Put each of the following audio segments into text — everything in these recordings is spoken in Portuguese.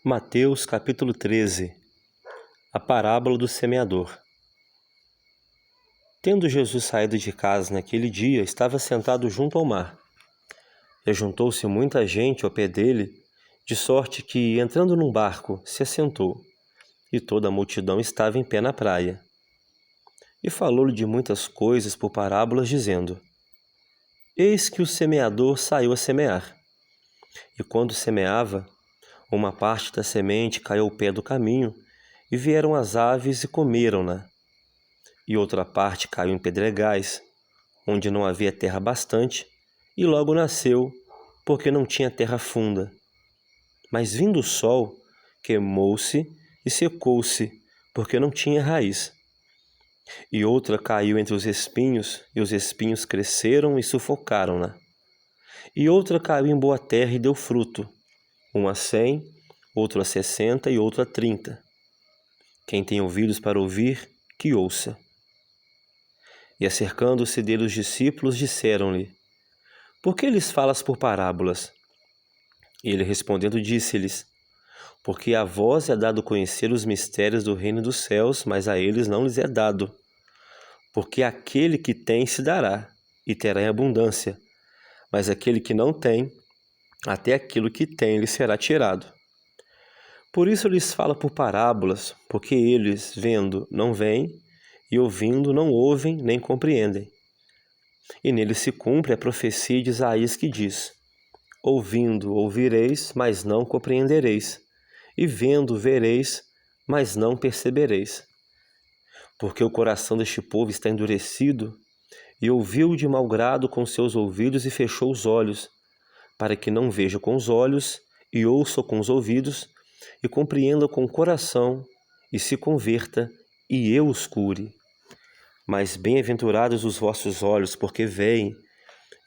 Mateus capítulo 13. A parábola do semeador. Tendo Jesus saído de casa naquele dia, estava sentado junto ao mar. E ajuntou-se muita gente ao pé dele, de sorte que, entrando num barco, se assentou, e toda a multidão estava em pé na praia. E falou-lhe de muitas coisas por parábolas, dizendo: Eis que o semeador saiu a semear. E quando semeava, uma parte da semente caiu ao pé do caminho, e vieram as aves e comeram-na. E outra parte caiu em pedregais, onde não havia terra bastante, e logo nasceu, porque não tinha terra funda. Mas vindo o sol, queimou-se e secou-se, porque não tinha raiz. E outra caiu entre os espinhos, e os espinhos cresceram e sufocaram-na. E outra caiu em boa terra e deu fruto, um a 100, outro a 60 e outro a 30. Quem tem ouvidos para ouvir, que ouça. E acercando-se dele os discípulos, disseram-lhe: Por que lhes falas por parábolas? E ele respondendo disse-lhes: Porque a vós é dado conhecer os mistérios do reino dos céus, mas a eles não lhes é dado. Porque aquele que tem se dará, e terá em abundância, mas aquele que não tem, até aquilo que tem lhe será tirado. Por isso lhes fala por parábolas, porque eles, vendo, não veem, e ouvindo, não ouvem, nem compreendem. E nele se cumpre a profecia de Isaías que diz: Ouvindo, ouvireis, mas não compreendereis, e vendo, vereis, mas não percebereis. Porque o coração deste povo está endurecido, e ouviu de mau grado com seus ouvidos e fechou os olhos, para que não veja com os olhos, e ouça com os ouvidos, e compreenda com o coração, e se converta, e eu os cure. Mas bem-aventurados os vossos olhos, porque veem,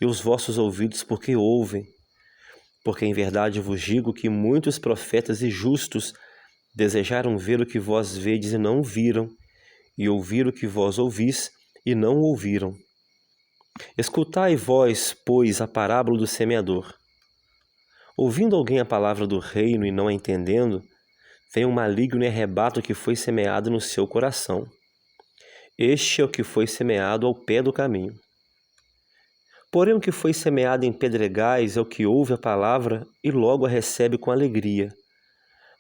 e os vossos ouvidos, porque ouvem. Porque em verdade vos digo que muitos profetas e justos desejaram ver o que vós vedes e não viram, e ouvir o que vós ouvis e não ouviram. Escutai vós, pois, a parábola do semeador. Ouvindo alguém a palavra do reino e não a entendendo, vem um maligno e arrebata o que foi semeado no seu coração. Este é o que foi semeado ao pé do caminho. Porém, o que foi semeado em pedregais é o que ouve a palavra e logo a recebe com alegria,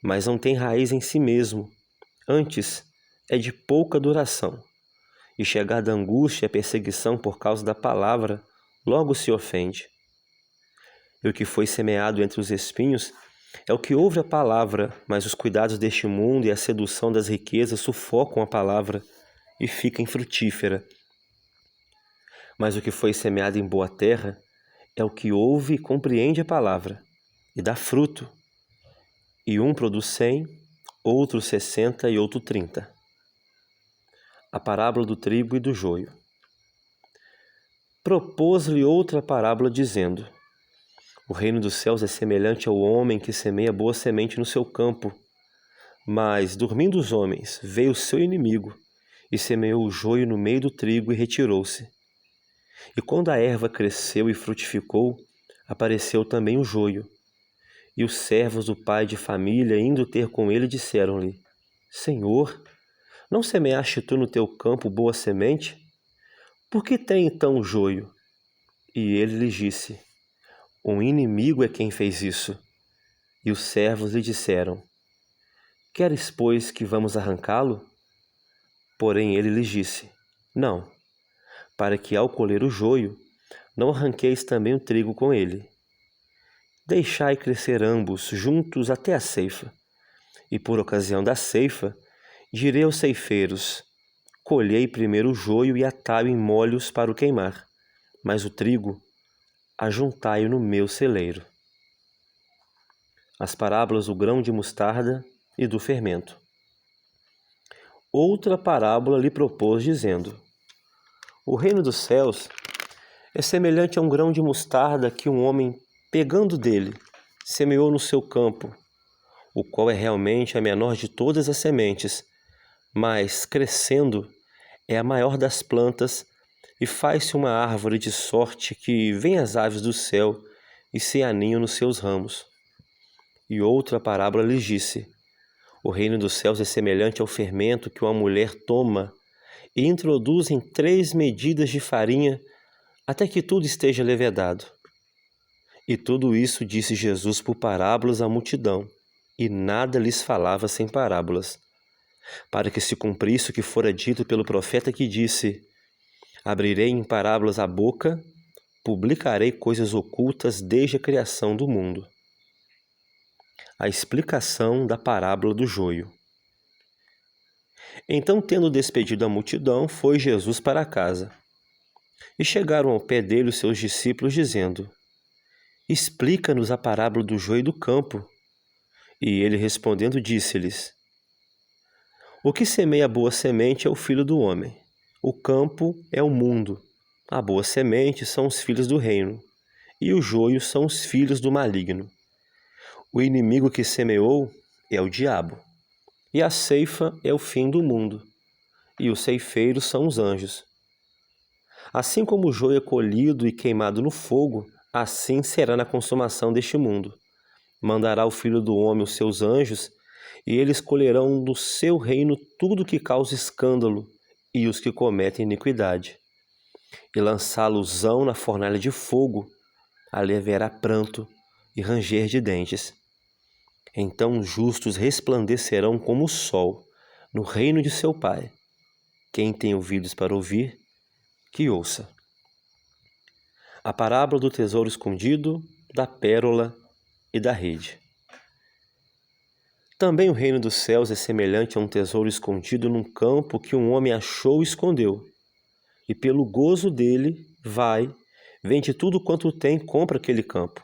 mas não tem raiz em si mesmo, antes é de pouca duração. E chegada a angústia e a perseguição por causa da palavra, logo se ofende. E o que foi semeado entre os espinhos é o que ouve a palavra, mas os cuidados deste mundo e a sedução das riquezas sufocam a palavra e fica infrutífera. Mas o que foi semeado em boa terra é o que ouve e compreende a palavra, e dá fruto. E um produz 100, outro 60 e outro 30. A parábola do trigo e do joio. Propôs-lhe outra parábola, dizendo: O reino dos céus é semelhante ao homem que semeia boa semente no seu campo. Mas, dormindo os homens, veio o seu inimigo, e semeou o joio no meio do trigo e retirou-se. E quando a erva cresceu e frutificou, apareceu também o joio. E os servos do pai de família, indo ter com ele, disseram-lhe: Senhor, não semeaste tu no teu campo boa semente? Por que tem então o joio? E ele lhes disse: Um inimigo é quem fez isso. E os servos lhe disseram: Queres, pois, que vamos arrancá-lo? Porém ele lhes disse: Não, para que ao colher o joio, não arranqueis também o trigo com ele. Deixai crescer ambos juntos até a ceifa. E por ocasião da ceifa, direi aos ceifeiros: Colhei primeiro o joio e atai-o em molhos para o queimar, mas o trigo ajuntai-o no meu celeiro. As parábolas do grão de mostarda e do fermento. Outra parábola lhe propôs, dizendo: O reino dos céus é semelhante a um grão de mostarda que um homem, pegando dele, semeou no seu campo, o qual é realmente a menor de todas as sementes, mas, crescendo, é a maior das plantas e faz-se uma árvore de sorte que vêm as aves do céu e se aninham nos seus ramos. E outra parábola lhes disse: o reino dos céus é semelhante ao fermento que uma mulher toma e introduz em 3 medidas de farinha até que tudo esteja levedado. E tudo isso disse Jesus por parábolas à multidão, e nada lhes falava sem parábolas, para que se cumprisse o que fora dito pelo profeta que disse: abrirei em parábolas a boca, publicarei coisas ocultas desde a criação do mundo. A explicação da parábola do joio. Então, tendo despedido a multidão, foi Jesus para casa. E chegaram ao pé dele os seus discípulos, dizendo: explica-nos a parábola do joio e do campo. E ele respondendo disse-lhes: o que semeia a boa semente é o filho do homem. O campo é o mundo. A boa semente são os filhos do reino, e o joio são os filhos do maligno. O inimigo que semeou é o diabo, e a ceifa é o fim do mundo, e os ceifeiros são os anjos. Assim como o joio é colhido e queimado no fogo, assim será na consumação deste mundo. Mandará o Filho do Homem os seus anjos, e eles colherão do seu reino tudo que causa escândalo e os que cometem iniquidade, e lançá-los-ão na fornalha de fogo. Ali haverá pranto e ranger de dentes. Então os justos resplandecerão como o sol no reino de seu Pai. Quem tem ouvidos para ouvir, que ouça. A parábola do tesouro escondido, da pérola e da rede. Também o reino dos céus é semelhante a um tesouro escondido num campo que um homem achou e escondeu. E pelo gozo dele, vai, vende tudo quanto tem e compra aquele campo.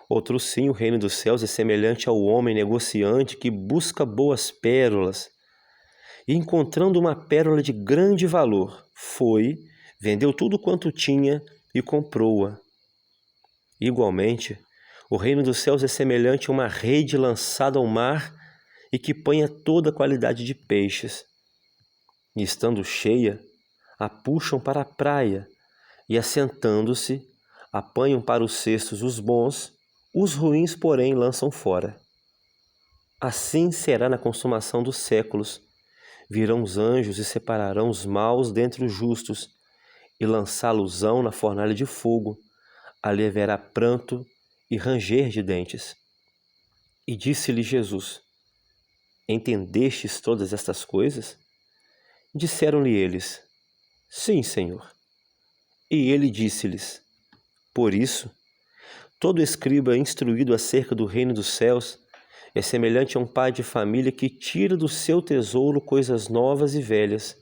Outro sim, o reino dos céus é semelhante ao homem negociante que busca boas pérolas. E encontrando uma pérola de grande valor, foi, vendeu tudo quanto tinha e comprou-a. Igualmente, o reino dos céus é semelhante a uma rede lançada ao mar e que apanha toda a qualidade de peixes. E estando cheia, a puxam para a praia e, assentando-se, apanham para os cestos os bons, os ruins, porém, lançam fora. Assim será na consumação dos séculos. Virão os anjos e separarão os maus dentre os justos, e lançá-los-ão na fornalha de fogo. Ali haverá pranto e ranger de dentes. E disse-lhe Jesus: entendestes todas estas coisas? Disseram-lhe eles: sim, Senhor. E ele disse-lhes: por isso, todo escriba instruído acerca do reino dos céus é semelhante a um pai de família que tira do seu tesouro coisas novas e velhas.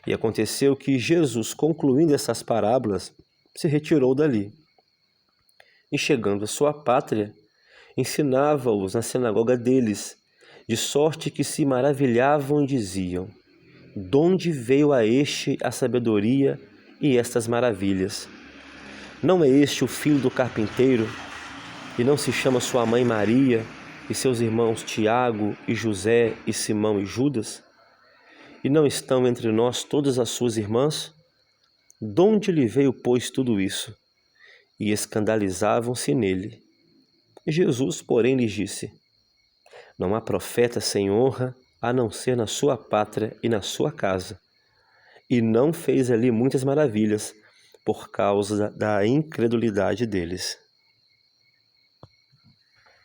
E aconteceu que Jesus, concluindo essas parábolas, se retirou dali. E chegando à sua pátria, ensinava-os na sinagoga deles, de sorte que se maravilhavam e diziam: donde veio a este a sabedoria e estas maravilhas? Não é este o filho do carpinteiro? E não se chama sua mãe Maria, e seus irmãos Tiago e José e Simão e Judas? E não estão entre nós todas as suas irmãs? Donde lhe veio, pois, tudo isso? E escandalizavam-se nele. Jesus, porém, lhes disse: não há profeta sem honra, a não ser na sua pátria e na sua casa. E não fez ali muitas maravilhas, por causa da incredulidade deles.